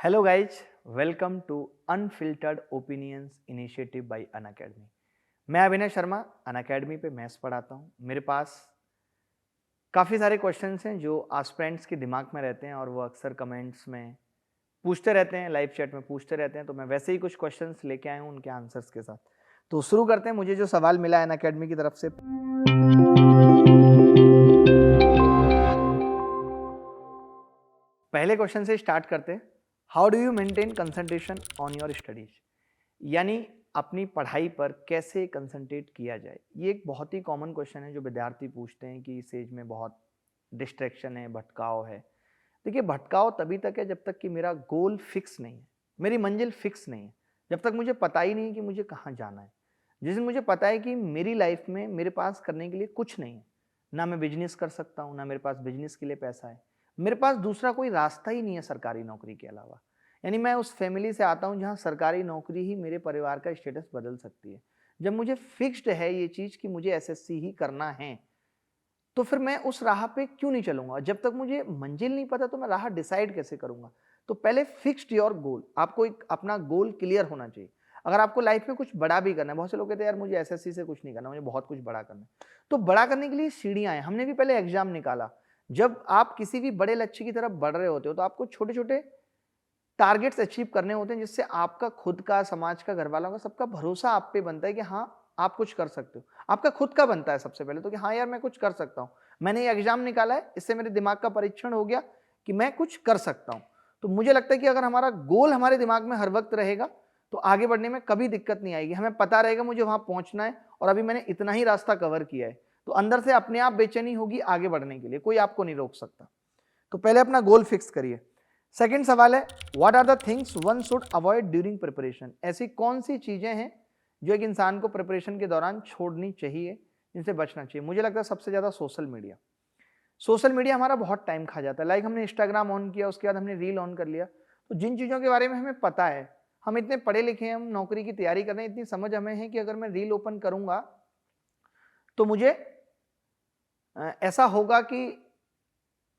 Hello guys, welcome to unfiltered opinions initiative by Unacademy. मैं Abhinay Sharma Unacademy पे maths पढ़ाता हूँ। मेरे पास काफ़ी सारे क्वेश्चंस हैं जो एस्पिरेंट्स के दिमाग में रहते हैं और वो अक्सर कमेंट्स में पूछते रहते हैं, लाइव चैट में पूछते रहते हैं। तो मैं वैसे ही कुछ क्वेश्चंस लेके आया हूँ उनके आंसर्स के साथ। तो शुरू करते हैं। मुझे जो सवाल मिला है अनअकैडमी की तरफ से, पहले क्वेश्चन से स्टार्ट करते हैं। How do you maintain concentration on your studies, यानी अपनी पढ़ाई पर कैसे कंसंट्रेट किया जाए। ये एक बहुत ही कॉमन क्वेश्चन है जो विद्यार्थी पूछते हैं कि इस एज में बहुत डिस्ट्रैक्शन है, भटकाव है। देखिए, भटकाव तभी तक है जब तक कि मेरा गोल फिक्स नहीं है, मेरी मंजिल फिक्स नहीं है, जब तक मुझे पता ही नहीं कि मुझे कहाँ जाना है। जिस दिन मुझे पता है कि मेरी लाइफ में मेरे पास करने के लिए कुछ नहीं है, ना मैं बिजनेस कर सकता हूँ, ना मेरे पास बिजनेस के लिए पैसा है, मेरे पास दूसरा कोई रास्ता ही नहीं है सरकारी नौकरी के अलावा। यानी मैं उस फैमिली से आता हूँ जहाँ सरकारी नौकरी ही मेरे परिवार का स्टेटस बदल सकती है। जब मुझे फिक्स्ड है ये चीज़ कि मुझे एसएससी ही करना है, तो फिर मैं उस राह पे क्यों नहीं चलूंगा। जब तक मुझे मंजिल नहीं पता तो मैं राह डिसाइड कैसे करूंगा। तो पहले फिक्स्ड योर गोल, आपको एक अपना गोल क्लियर होना चाहिए। अगर आपको लाइफ में कुछ बड़ा भी करना है, बहुत से लोग कहते हैं यार मुझे एसएससी से कुछ नहीं करना, मुझे बहुत कुछ बड़ा करना है। तो बड़ा करने के लिए सीढ़ियां हैं। हमने भी पहले एग्जाम निकाला। जब आप किसी भी बड़े लक्ष्य की तरफ बढ़ रहे होते हो तो आपको छोटे छोटे टारगेट्स अचीव करने होते हैं, जिससे आपका खुद का, समाज का, घर वालों का, सबका भरोसा आप पे बनता है कि हाँ आप कुछ कर सकते हो। आपका खुद का बनता है सबसे पहले तो कि हाँ यार मैं कुछ कर सकता हूँ, मैंने ये एग्जाम निकाला है, इससे मेरे दिमाग का परीक्षण हो गया कि मैं कुछ कर सकता हूँ। तो मुझे लगता है कि अगर हमारा गोल हमारे दिमाग में हर वक्त रहेगा तो आगे बढ़ने में कभी दिक्कत नहीं आएगी। हमें पता रहेगा मुझे वहां पहुंचना है और अभी मैंने इतना ही रास्ता कवर किया है, तो अंदर से अपने आप बेचैनी होगी आगे बढ़ने के लिए, कोई आपको नहीं रोक सकता। तो पहले अपना गोल फिक्स करिए। सेकंड सवाल है, what are the things one should avoid during preparation. ऐसी कौन सी चीजें हैं जो एक इंसान को प्रिपरेशन के दौरान छोड़नी चाहिए, जिनसे बचना चाहिए। मुझे लगता है सबसे ज्यादा सोशल मीडिया। सोशल मीडिया हमारा बहुत टाइम खा जाता है। लाइक हमने इंस्टाग्राम ऑन किया, उसके बाद हमने रील ऑन कर लिया। तो जिन चीजों के बारे में हमें पता है, हम इतने पढ़े लिखे हैं, हम नौकरी की तैयारी कर रहे हैं, इतनी समझ हमें है कि अगर मैं रील ओपन करूंगा तो मुझे ऐसा होगा कि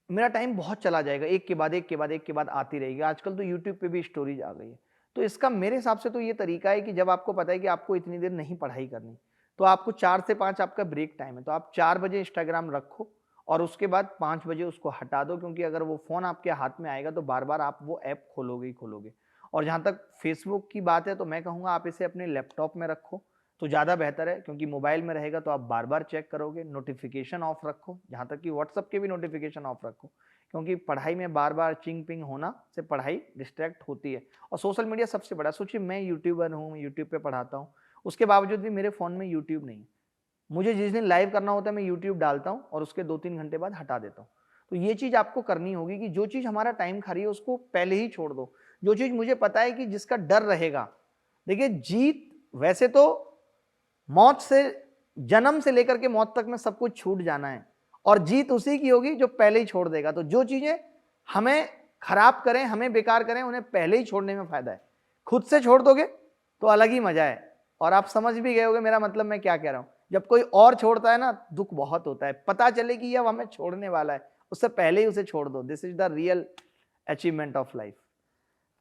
मेरा टाइम बहुत चला जाएगा, एक के बाद एक के बाद एक के बाद आती रहेगी। आजकल तो यूट्यूब पे भी स्टोरीज आ गई है। तो इसका मेरे हिसाब से तो ये तरीका है कि जब आपको पता है कि आपको इतनी देर नहीं पढ़ाई करनी, तो आपको 4 से 5 आपका ब्रेक टाइम है, तो आप 4 बजे इंस्टाग्राम रखो और उसके बाद 5 बजे उसको हटा दो। क्योंकि अगर वो फोन आपके हाथ में आएगा तो बार बार आप वो ऐप खोलोगे ही खोलोगे। और जहां तक फेसबुक की बात है तो मैं कहूंगा आप इसे अपने लैपटॉप में रखो तो ज़्यादा बेहतर है, क्योंकि मोबाइल में रहेगा तो आप बार बार चेक करोगे। नोटिफिकेशन ऑफ रखो, जहाँ तक कि व्हाट्सअप के भी नोटिफिकेशन ऑफ रखो, क्योंकि पढ़ाई में बार बार चिंग पिंग होना से पढ़ाई डिस्ट्रैक्ट होती है। और सोशल मीडिया सबसे बड़ा, सोचिए मैं यूट्यूबर हूँ, यूट्यूब पे पढ़ाता हूँ, उसके बावजूद भी मेरे फ़ोन में यूट्यूब नहीं है। मुझे जिस दिन लाइव करना होता है मैं यूट्यूब डालता हूँ और उसके 2-3 घंटे बाद हटा देता हूँ। तो ये चीज़ आपको करनी होगी कि जो चीज़ हमारा टाइम खा रही है उसको पहले ही छोड़ दो। जो चीज़ मुझे पता है कि जिसका डर रहेगा, देखिए जीत वैसे तो मौत से, जन्म से लेकर के मौत तक में सब कुछ छूट जाना है, और जीत उसी की होगी जो पहले ही छोड़ देगा। तो जो चीजें हमें खराब करें, हमें बेकार करें, उन्हें पहले ही छोड़ने में फायदा है। खुद से छोड़ दोगे तो अलग ही मजा है। और आप समझ भी गए होगे मेरा मतलब मैं क्या कह रहा हूं। जब कोई और छोड़ता है ना, दुख बहुत होता है। पता चले कि यह हमें छोड़ने वाला है, उससे पहले ही उसे छोड़ दो। This is the real achievement of life.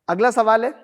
अगला सवाल है,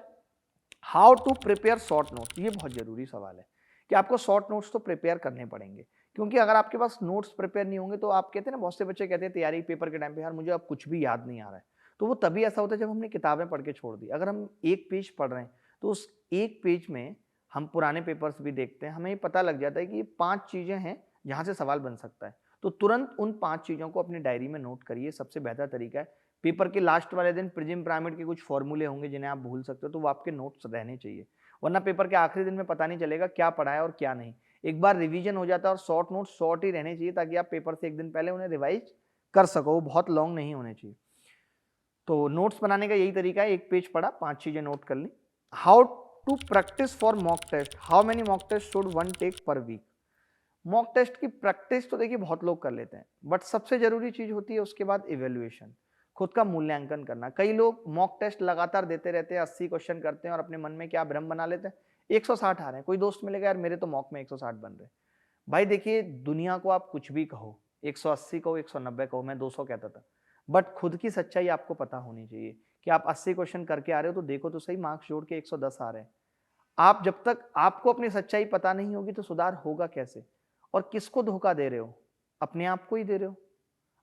how to prepare short notes. ये बहुत जरूरी सवाल है कि आपको शॉर्ट नोट्स तो प्रिपेयर करने पड़ेंगे। क्योंकि अगर आपके पास नोट्स प्रिपेयर नहीं होंगे तो आप कहते हैं ना, बहुत से बच्चे कहते हैं तैयारी पेपर के टाइम पे यार मुझे अब कुछ भी याद नहीं आ रहा है। तो वो तभी ऐसा होता है जब हमने किताबें पढ़ के छोड़ दी। अगर हम एक पेज पढ़ रहे हैं तो उस एक पेज में हम पुराने पेपर्स भी देखते हैं, हमें पता लग जाता है कि ये 5 चीजें हैं जहां से सवाल बन सकता है। तो तुरंत उन 5 चीजों को अपनी डायरी में नोट करिए, सबसे बेहतर तरीका है। पेपर के लास्ट वाले दिन प्रिज्म पिरामिड के कुछ फॉर्मूले होंगे जिन्हें आप भूल सकते हो, तो वो आपके नोट्स रहने चाहिए। वरना पेपर के आखिरी दिन में पता नहीं चलेगा क्या पढ़ा है और क्या नहीं। एक बार रिवीजन हो जाता है, और शॉर्ट नोट्स शॉर्ट ही रहने चाहिए ताकि आप पेपर से एक दिन पहले उन्हें रिवाइज कर सको, वो बहुत लॉन्ग नहीं होने चाहिए। तो नोट्स बनाने का यही तरीका है, एक पेज पढ़ा, 5 चीजें नोट कर ली। How to practice for mock test, how many mock test should one take per week. Mock test की प्रैक्टिस तो देखिए बहुत लोग कर लेते हैं, बट सबसे जरूरी चीज होती है उसके बाद इवेल्युएशन, खुद का मूल्यांकन करना। कई लोग मॉक टेस्ट लगातार देते रहते हैं, 80 क्वेश्चन करते हैं और अपने मन में क्या भ्रम बना लेते हैं 160 आ रहे हैं। कोई दोस्त मिलेगा यार मेरे तो मॉक में 160 बन रहे हैं। भाई देखिए, दुनिया को आप कुछ भी कहो, 180 कहो, 190 कहो, मैं 200 कहता था, बट खुद की सच्चाई आपको पता होनी चाहिए कि आप 80 क्वेश्चन करके आ रहे हो तो देखो तो सही, मार्क्स जोड़ के 110 आ रहे हैं। आप जब तक आपको अपनी सच्चाई पता नहीं होगी तो सुधार होगा कैसे? और किसको धोखा दे रहे हो? अपने आप को ही दे रहे हो।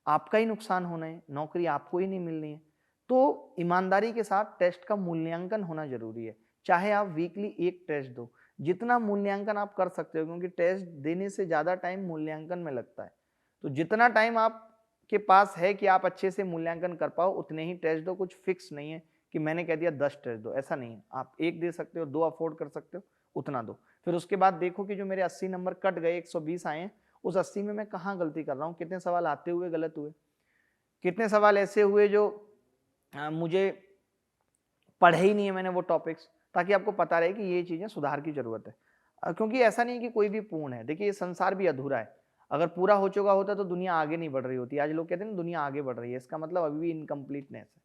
आपका ही नुकसान होना है, नौकरी आपको ही नहीं मिलनी है। तो ईमानदारी के साथ टेस्ट का मूल्यांकन होना जरूरी है। चाहे आप वीकली एक टेस्ट दो, जितना मूल्यांकन आप कर सकते हो, क्योंकि टेस्ट देने से ज्यादा टाइम मूल्यांकन में लगता है। तो जितना टाइम आपके पास है कि आप अच्छे से मूल्यांकन कर पाओ, उतने ही टेस्ट दो। कुछ फिक्स नहीं है कि मैंने कह दिया 10 टेस्ट दो, ऐसा नहीं है। आप एक दे सकते हो, 2 अफोर्ड कर सकते हो, उतना दो। फिर उसके बाद देखो कि जो मेरे 80 नंबर कट गए, 120 आए हैं, उस 80 में मैं कहाँ गलती कर रहा हूँ, कितने सवाल आते हुए गलत हुए, कितने सवाल ऐसे हुए जो मुझे पढ़े ही नहीं है मैंने वो टॉपिक्स, ताकि आपको पता रहे कि ये चीजें सुधार की जरूरत है। क्योंकि ऐसा नहीं कि कोई भी पूर्ण है। देखिए, ये संसार भी अधूरा है। अगर पूरा हो चुका होता तो दुनिया आगे नहीं बढ़ रही होती। आज लोग कहते हैं ना दुनिया आगे बढ़ रही है, इसका मतलब अभी भी इनकम्प्लीटनेस है,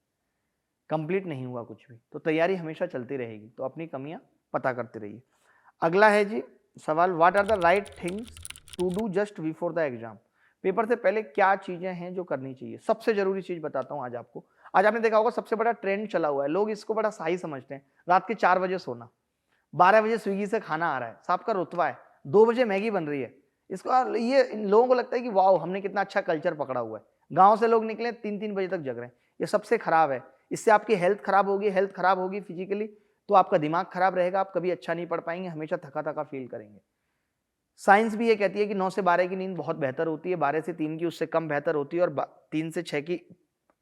कंप्लीट नहीं हुआ कुछ भी। तो तैयारी हमेशा चलती रहेगी, तो अपनी कमियां पता करते रहिए। अगला है जी सवाल, what are the right things to do just before the exam. Paper से पहले क्या चीजें हैं जो करनी चाहिए? सबसे जरूरी चीज बताता हूं आज आपको। आज आपने देखा होगा सबसे बड़ा ट्रेंड चला हुआ है, लोग इसको बड़ा सही समझते हैं। रात के 4 बजे सोना, 12 बजे स्विगी से खाना आ रहा है, साहब का रुतबा है, 2 बजे मैगी बन रही है। इसको ये इन लोगों को लगता है कि वाओ हमने कितना अच्छा कल्चर पकड़ा हुआ है। गांव से लोग निकले 3-3 बजे तक जग रहे हैं। ये सबसे खराब है। इससे आपकी हेल्थ खराब होगी, हेल्थ खराब होगी फिजिकली, तो आपका दिमाग खराब रहेगा, आप कभी अच्छा नहीं पढ़ पाएंगे, हमेशा थका थका फील करेंगे। साइंस भी ये कहती है कि 9 से 12 की नींद बहुत बेहतर होती है, 12 से 3 की उससे कम बेहतर होती है, और 3 से 6 की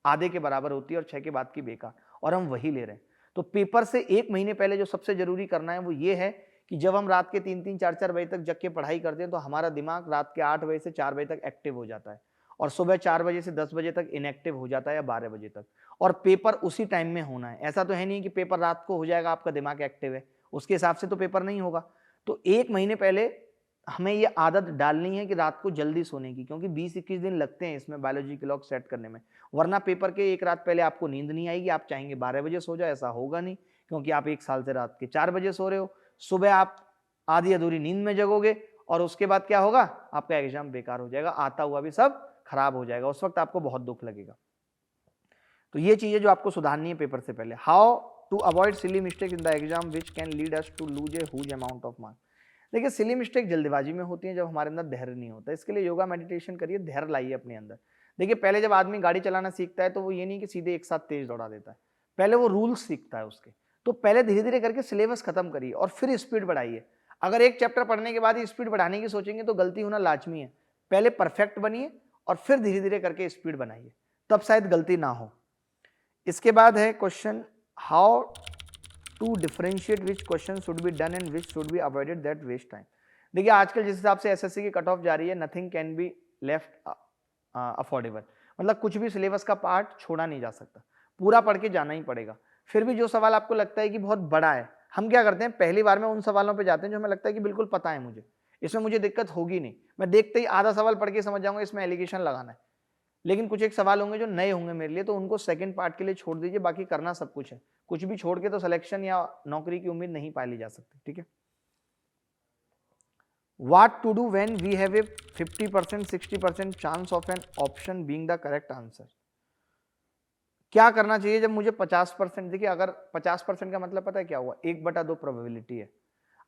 आधे के बराबर होती है, और 6 के बाद की बेकार, और हम वही ले रहे हैं। तो पेपर से 1 महीने पहले जो सबसे जरूरी करना है वो ये है कि जब हम रात के 3-3 4-4 बजे तक जग के पढ़ाई करते हैं तो हमारा दिमाग रात के 8 बजे से 4 बजे तक एक्टिव हो जाता है, और सुबह 4 बजे से 10 बजे तक इनएक्टिव हो जाता है, या 12 बजे तक। और पेपर उसी टाइम में होना है। ऐसा तो है नहीं कि पेपर रात को हो जाएगा, आपका दिमाग एक्टिव है, उसके हिसाब से तो पेपर नहीं होगा। तो 1 महीने पहले हमें ये आदत डालनी है कि रात को जल्दी सोने की, क्योंकि 20-21 दिन लगते हैं इसमें बायोलॉजी क्लॉक सेट करने में। वरना पेपर के एक रात पहले आपको नींद नहीं आएगी, आप चाहेंगे 12 बजे सो जाए, ऐसा होगा नहीं, क्योंकि आप 1 साल से रात के 4 बजे सो रहे हो। सुबह आप आधी अधूरी नींद में जगोगे, और उसके बाद क्या होगा, आपका एग्जाम बेकार हो जाएगा, आता हुआ भी सब खराब हो जाएगा, उस वक्त आपको बहुत दुख लगेगा। तो ये चीजें जो आपको सुधारनी है पेपर से पहले। How to avoid silly mistake in the exam which can lead us to lose a huge amount of marks. देखिए, सिली मिस्टेक जल्दबाजी में होती है, जब हमारे अंदर धैर्य नहीं होता। इसके लिए योगा मेडिटेशन करिए, धैर्य लाइए अपने अंदर। देखिए, पहले जब आदमी गाड़ी चलाना सीखता है तो वो ये नहीं कि सीधे एक साथ तेज दौड़ा देता है, पहले वो रूल्स सीखता है उसके। तो पहले धीरे धीरे करके सिलेबस खत्म करिए और फिर स्पीड बढ़ाइए। अगर एक चैप्टर पढ़ने के बाद ही स्पीड बढ़ाने की सोचेंगे तो गलती होना लाजमी है। पहले परफेक्ट बनिए और फिर धीरे धीरे करके स्पीड बनाइए, तब शायद गलती ना हो। इसके बाद है question, how to differentiate which question should be done and which should be avoided that waste time. देखिए, आजकल जिस हिसाब से एसएससी की कट ऑफ जा रही है, nothing can be left affordable. मतलब कुछ भी सिलेबस का पार्ट छोड़ा नहीं जा सकता, पूरा पढ़ के जाना ही पड़ेगा। फिर भी जो सवाल आपको लगता है कि बहुत बड़ा है, हम क्या करते हैं, पहली बार में उन सवालों पे जाते हैं जो हमें लगता है कि बिल्कुल पता है मुझे, इसमें मुझे दिक्कत होगी नहीं, मैं देखते ही आधा सवाल पढ़ के समझ जाऊंगा इसमें एलिगेशन लगाना है। लेकिन कुछ एक सवाल होंगे जो नए होंगे मेरे लिए, तो उनको सेकंड पार्ट के लिए छोड़ दीजिए, बाकी करना सब कुछ है। कुछ भी छोड़ के तो सिलेक्शन या नौकरी की उम्मीद नहीं पाली जा सकती, ठीक है। What to do when we have a 50%, 60% chance of an option being the correct answer? क्या करना चाहिए जब मुझे 50%, देखिए अगर 50% का मतलब पता है क्या हुआ, 1/2 प्रोबेबिलिटी है,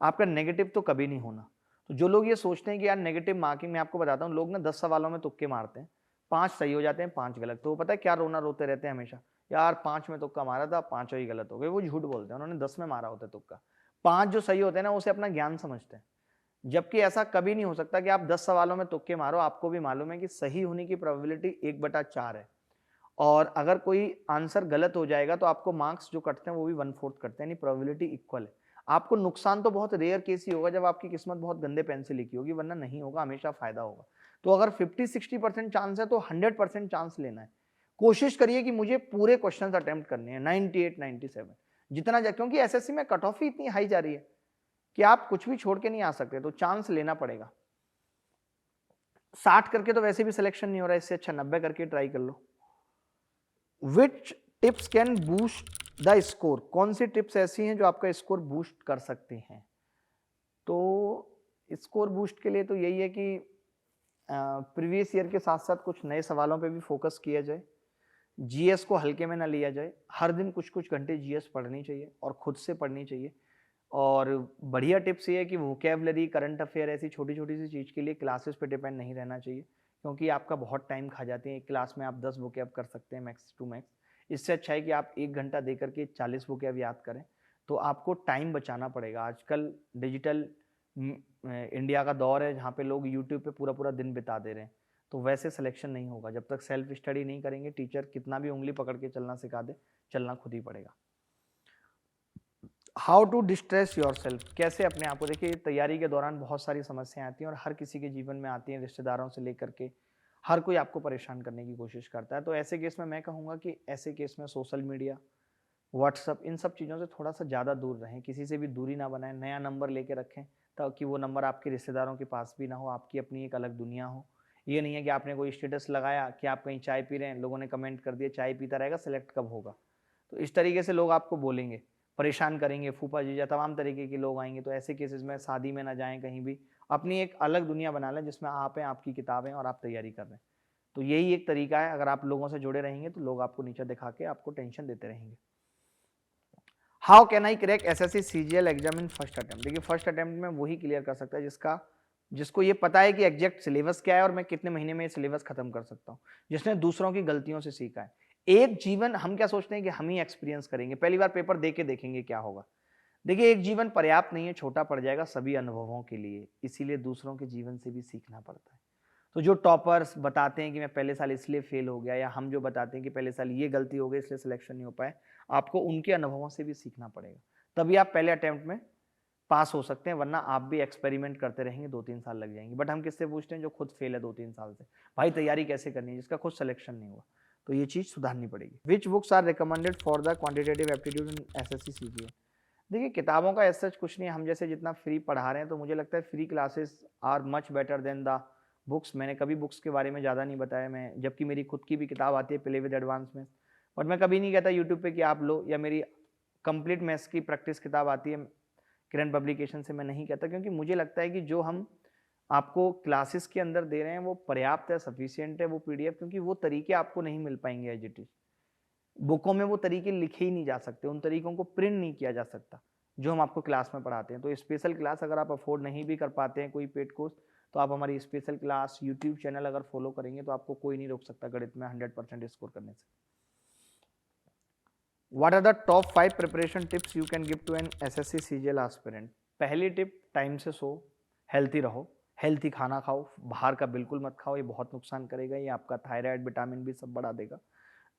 आपका नेगेटिव तो कभी नहीं होना। तो जो लोग ये सोचते हैं कि यार नेगेटिव मार्किंग, मैं आपको बताता हूँ, लोग ना 10 सवालों में तुक्के मारते हैं, 5 सही हो जाते हैं, 5 गलत। तो वो पता है क्या रोना रोते रहते हैं हमेशा, यार 5 में तुक्का मारा था, 5 ही गलत हो गए। वो झूठ बोलते हैं, उन्होंने 10 में मारा होता है तुक्का। 5 जो सही होते हैं ना, उसे अपना ज्ञान समझते हैं। जबकि ऐसा कभी नहीं हो सकता कि आप 10 सवालों में तुक्के मारो। आपको भी मालूम है कि सही होने की प्रोबेबिलिटी 1/4 है, और अगर कोई आंसर गलत हो जाएगा तो आपको मार्क्स जो कटते हैं वो भी 1/4 कटते हैं, यानी प्रोबेबिलिटी इक्वल है। आपको नुकसान तो बहुत रेयर केस ही होगा जब आपकी किस्मत बहुत गंदे पेन से लिखी होगी, वरना नहीं होगा, हमेशा फायदा होगा। तो अगर 50-60% चांस है तो 100% चांस लेना है। कोशिश करिए कि मुझे पूरे क्वेश्चन अटेम्प्ट करने हैं, 98-97 जितना क्योंकि एसएससी में कट ऑफ ही इतनी हाई जा रही है कि आप कुछ भी छोड़ के नहीं आ सकते, तो चांस लेना पड़ेगा। 60 करके तो वैसे भी सिलेक्शन नहीं हो रहा है, इससे अच्छा 90 करके ट्राई कर लो। Which tips can boost the score, कौन सी टिप्स ऐसी हैं जो आपका स्कोर बूस्ट कर सकती हैं? तो स्कोर बूस्ट के लिए तो यही है कि प्रीवियस ईयर के साथ साथ कुछ नए सवालों पे भी फोकस किया जाए। जीएस को हल्के में ना लिया जाए, हर दिन कुछ कुछ घंटे जीएस पढ़नी चाहिए और खुद से पढ़नी चाहिए। और बढ़िया टिप्स ये है कि वोकैबुलरी, करंट अफेयर ऐसी छोटी-छोटी सी चीज़ के लिए क्लासेस पे डिपेंड नहीं रहना चाहिए, क्योंकि आपका बहुत टाइम खा जाती है। एक क्लास में आप 10 वोकैब कर सकते हैं मैक्स टू मैक्स। इससे अच्छा है कि आप 1 घंटा दे कर के 40 वोकैब याद करें, तो आपको टाइम बचाना पड़ेगा। आजकल डिजिटल इंडिया का दौर है, जहाँ पे लोग यूट्यूब पे पूरा-पूरा दिन बिता दे रहे हैं, तो वैसे सिलेक्शन नहीं होगा। जब तक सेल्फ स्टडी नहीं करेंगे, टीचर कितना भी उँगली पकड़ के चलना सिखा दे, चलना खुद ही पड़ेगा। How to distress yourself, कैसे अपने आप को, देखिए तैयारी के दौरान बहुत सारी समस्याएं आती हैं और हर किसी के जीवन में आती हैं, रिश्तेदारों से लेकर के हर कोई आपको परेशान करने की कोशिश करता है। तो ऐसे केस में मैं कहूँगा कि ऐसे केस में सोशल मीडिया, व्हाट्सअप, इन सब चीज़ों से थोड़ा सा ज़्यादा दूर रहें, किसी से भी दूरी ना बनाएं, नया नंबर लेके रखें ताकि वो नंबर आपके रिश्तेदारों के पास भी ना हो, आपकी अपनी एक अलग दुनिया हो। ये नहीं है कि आपने कोई स्टेटस लगाया कि आप कहीं चाय पी रहे हैं, लोगों ने कमेंट कर दिया चाय पीता रहेगा, सेलेक्ट कब होगा। तो इस तरीके से लोग आपको बोलेंगे, परेशान करेंगे, फूफा जीजा तमाम तरीके के लोग आएंगे। तो ऐसे केसेस में शादी में ना जाएं, कहीं भी अपनी एक अलग दुनिया बना लें जिसमें आप हैं, आपकी किताबें और आप तैयारी कर रहे हैं। तो यही एक तरीका है, अगर आप लोगों से जुड़े रहेंगे तो लोग आपको नीचा दिखा के आपको टेंशन देते रहेंगे। How can I crack SSC CGL exam in first attempt, देखिए फर्स्ट अटेम्प्ट में वही क्लियर कर सकता है जिसको ये पता है कि एग्जैक्ट सिलेबस क्या है और मैं कितने महीने में ये सिलेबस खत्म कर सकता हूँ, जिसने दूसरों की गलतियों से सीखा है। एक जीवन, हम क्या सोचते हैं कि हम ही एक्सपीरियंस करेंगे, पहली बार पेपर दे के देखेंगे क्या होगा। देखिए एक जीवन पर्याप्त नहीं है, छोटा पड़ जाएगा सभी अनुभवों के लिए, इसीलिए दूसरों के जीवन से भी सीखना पड़ता है। तो जो टॉपर्स बताते हैं कि मैं पहले साल इसलिए फेल हो गया, या हम जो बताते हैं कि पहले साल ये गलती हो गई इसलिए सिलेक्शन नहीं हो पाए, आपको उनके अनुभवों से भी सीखना पड़ेगा, तभी आप पहले अटेम्प्ट में पास हो सकते हैं, वरना आप भी एक्सपेरिमेंट करते रहेंगे, 2-3 साल लग जाएंगे। बट हम किससे पूछते हैं? जो खुद फेल है 2-3 साल से, भाई तैयारी कैसे करनी है, जिसका खुद सिलेक्शन नहीं हुआ। तो ये चीज़ सुधारनी पड़ेगी। Which books are recommended for the quantitative aptitude in SSC CGL, देखिए किताबों का ऐसा कुछ नहीं है, हम जैसे जितना फ्री पढ़ा रहे हैं, तो मुझे लगता है free classes are much better than the books. मैंने कभी बुक्स के बारे में ज़्यादा नहीं बताया, मैं जबकि मेरी खुद की भी किताब आती है प्ले विद एडवांस में, बट मैं कभी नहीं कहता यूट्यूब पे कि आप लो, या मेरी कंप्लीट मैथ्स की प्रैक्टिस किताब आती है किरण पब्लिकेशन से, मैं नहीं कहता, क्योंकि मुझे लगता है कि जो हम आपको क्लासेस के अंदर दे रहे हैं वो पर्याप्त है, सफिशियंट है वो पीडीएफ, क्योंकि वो तरीके आपको नहीं मिल पाएंगे एज इट इज। बुकों में वो तरीके लिखे ही नहीं जा सकते, उन तरीकों को प्रिंट नहीं किया जा सकता जो हम आपको क्लास में पढ़ाते हैं। तो स्पेशल क्लास अगर आप अफोर्ड नहीं भी कर पाते हैं कोई पेड कोर्स, तो आप हमारी स्पेशल क्लास यूट्यूब चैनल अगर फॉलो करेंगे तो आपको कोई नहीं रोक सकता गणित में 100% स्कोर करने से। What are the top 5 preparation tips you can give to an SSC CGL aspirant. पहली टिप, टाइम से सो, हेल्थी रहो, हेल्थी खाना खाओ, बाहर का बिल्कुल मत खाओ, ये बहुत नुकसान करेगा, ये आपका थायराइड, विटामिन बी सब बढ़ा देगा।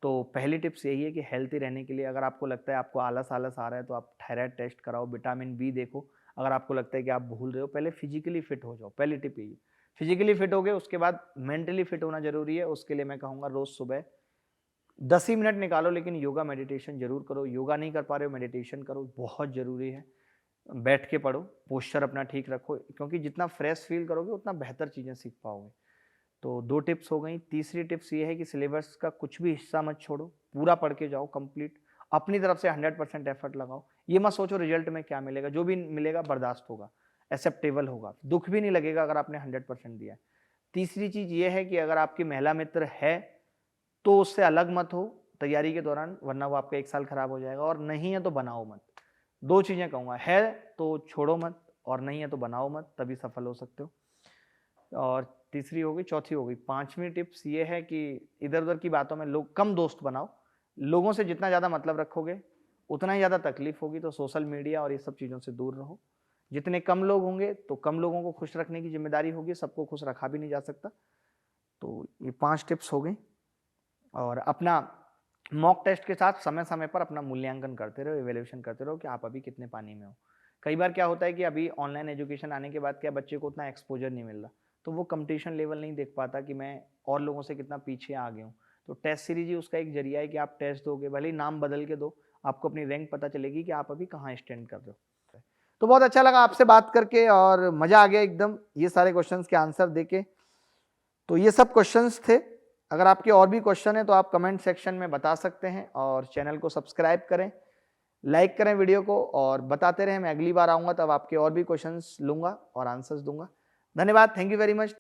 तो पहली टिप्स यही है कि हेल्थी रहने के लिए, अगर आपको लगता है आपको आलस आलस आ रहा है तो आप थायराइड टेस्ट कराओ, विटामिन बी देखो। अगर आपको लगता है कि आप भूल रहे हो, पहले फिजिकली फिट हो जाओ, पहली टिप यही है। फिजिकली फिट हो गए, उसके बाद मेंटली फिट होना जरूरी है। उसके लिए मैं कहूँगा रोज सुबह 10 ही मिनट निकालो, लेकिन योगा मेडिटेशन जरूर करो। योगा नहीं कर पा रहे हो, मेडिटेशन करो, बहुत जरूरी है। बैठ के पढ़ो, पोस्चर अपना ठीक रखो, क्योंकि जितना फ्रेश फील करोगे उतना बेहतर चीज़ें सीख पाओगे। तो 2 टिप्स हो गई। तीसरी टिप्स ये है कि सिलेबस का कुछ भी हिस्सा मत छोड़ो, पूरा पढ़ के जाओ कंप्लीट, अपनी तरफ से 100% एफर्ट लगाओ। ये मत सोचो रिजल्ट में क्या मिलेगा, जो भी मिलेगा बर्दाश्त होगा, एक्सेप्टेबल होगा, दुख भी नहीं लगेगा अगर आपने 100% दिया है। तीसरी चीज़ ये है कि अगर आपकी महिला मित्र है तो उससे अलग मत हो तैयारी के दौरान, वरना वो आपका 1 साल खराब हो जाएगा, और नहीं है तो बनाओ मत। 2 चीज़ें कहूँगा, है तो छोड़ो मत, और नहीं है तो बनाओ मत, तभी सफल हो सकते हो। और तीसरी हो गई, चौथी हो गई। 5वीं टिप्स ये है कि इधर उधर की बातों में लोग कम दोस्त बनाओ। लोगों से जितना ज़्यादा मतलब रखोगे उतना ही ज़्यादा तकलीफ होगी, तो सोशल मीडिया और ये सब चीज़ों से दूर रहो। जितने कम लोग होंगे तो कम लोगों को खुश रखने की जिम्मेदारी होगी, सबको खुश रखा भी नहीं जा सकता। तो ये 5 टिप्स हो गई। और अपना मॉक टेस्ट के साथ समय समय पर अपना मूल्यांकन करते रहो, इवैल्यूएशन करते रहो कि आप अभी कितने पानी में हो। कई बार क्या होता है कि अभी ऑनलाइन एजुकेशन आने के बाद क्या बच्चे को उतना एक्सपोजर नहीं मिल रहा, तो वो कंपटीशन लेवल नहीं देख पाता कि मैं और लोगों से कितना पीछे आ गया हूँ। तो टेस्ट सीरीज ही उसका एक जरिया है कि आप टेस्ट दोगे, भले ही नाम बदल के दो, आपको अपनी रैंक पता चलेगी कि आप अभी कहाँ स्टैंड कर रहे हो। तो बहुत अच्छा लगा आपसे बात करके और मजा आ गया एकदम ये सारे क्वेश्चंस के आंसर देके। तो ये सब क्वेश्चंस थे। अगर आपके और भी क्वेश्चन है तो आप कमेंट सेक्शन में बता सकते हैं, और चैनल को सब्सक्राइब करें, लाइक करें वीडियो को, और बताते रहें। मैं अगली बार आऊँगा तब आपके और भी क्वेश्चंस लूँगा और आंसर्स दूंगा। धन्यवाद, थैंक यू वेरी मच।